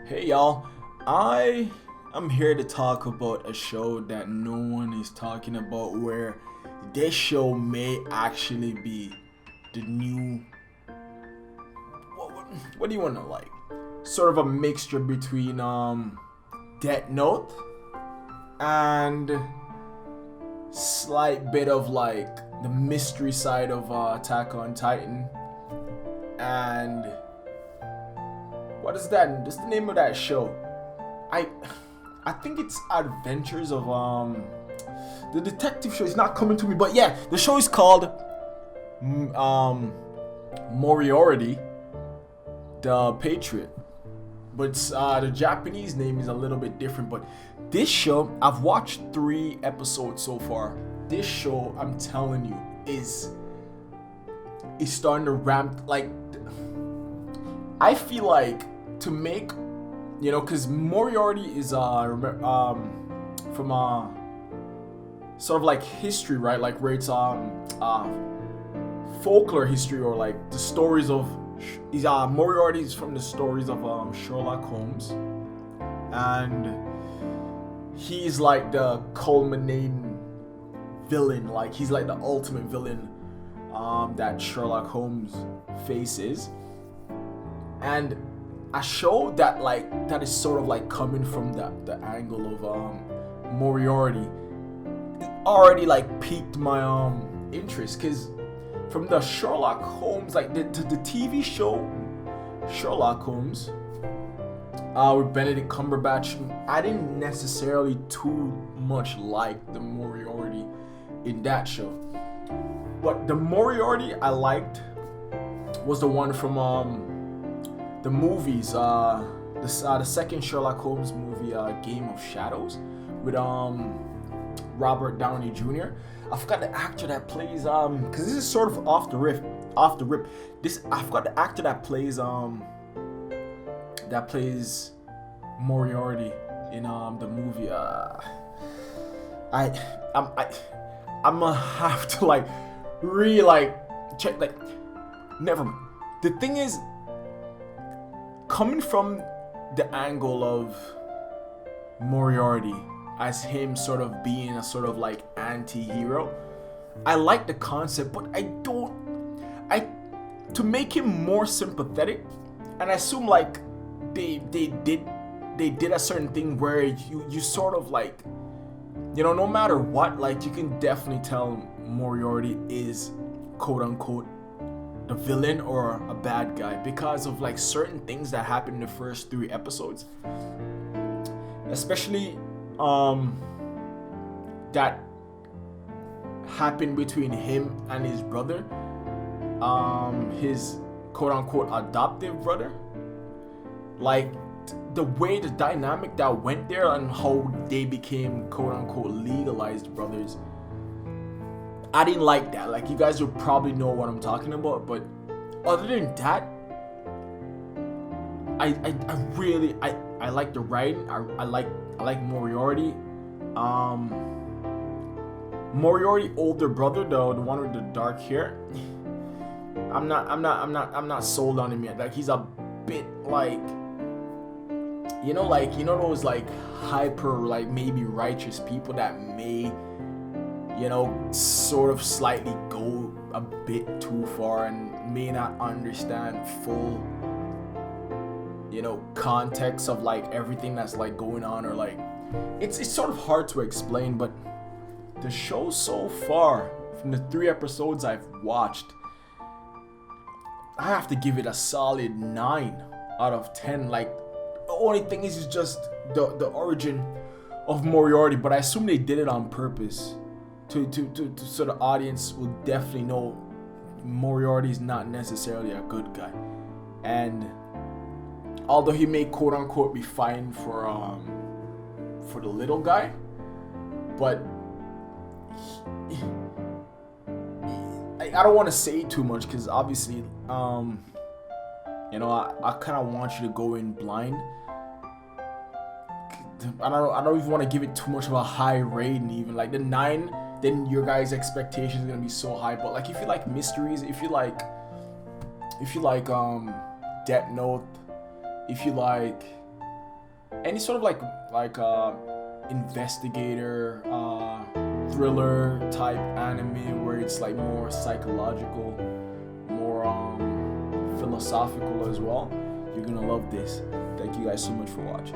Hey y'all, I am here to talk about a show that no one is talking about where this show may actually be the new what do you want to like? Sort of a mixture between Death Note and slight bit of like the mystery side of Attack on Titan and what is that? What's the name of that show? I I think it's Adventures of the detective show is not coming to me, but yeah, the show is called Moriarty the Patriot. But the Japanese name is a little bit different. But this show, I've watched 3 episodes so far. This show, I'm telling you, is starting to ramp. Like, I feel like to make, because Moriarty is from sort of like history, right? Like where it's folklore history, or like the stories of Moriarty is from the stories of Sherlock Holmes, and he's like the culminating villain. Like he's like the ultimate villain that Sherlock Holmes faces, and a show that is sort of like coming from the angle of Moriarty already like piqued my interest, because from the Sherlock Holmes, like the TV show Sherlock Holmes with Benedict Cumberbatch, I didn't necessarily too much like the Moriarty in that show. But the Moriarty I liked was the one from the movies, the second Sherlock Holmes movie, Game of Shadows, with Robert Downey Jr. I forgot the actor that plays because this is sort of off the rip. I forgot the actor that plays Moriarty in the movie. I'm gonna have to like check, like, never mind. The thing is, coming from the angle of Moriarty as him sort of being a sort of like anti-hero, I like the concept, but to make him more sympathetic, and I assume like they did a certain thing where you sort of like, no matter what, like you can definitely tell Moriarty is quote unquote the villain or a bad guy because of like certain things that happen in the first 3 episodes, especially that happened between him and his brother, his quote unquote adoptive brother. Like the way the dynamic that went there and how they became quote unquote legalized brothers, I didn't like that. Like, you guys will probably know what I'm talking about, but other than that, I really like the writing. I like Moriarty. Moriarty older brother, though, the one with the dark hair, I'm not sold on him yet. Like, he's a bit like, those like hyper, like maybe righteous people that may, sort of slightly go a bit too far and may not understand full, context of like everything that's like going on, or like it's sort of hard to explain. But the show so far, from the 3 episodes I've watched, I have to give it a solid 9 out of 10. Like, the only thing is just the origin of Moriarty, but I assume they did it on purpose to so the audience will definitely know Moriarty is not necessarily a good guy. And although he may quote unquote be fine for the little guy, but I don't want to say too much, because obviously I kind of want you to go in blind. I don't even want to give it too much of a high rating. Even like the 9, then your guys' expectations are gonna be so high. But like, if you like mysteries, if you like Death Note, if you like any sort of like investigator, thriller type anime where it's like more psychological, more philosophical as well, you're gonna love this. Thank you guys so much for watching.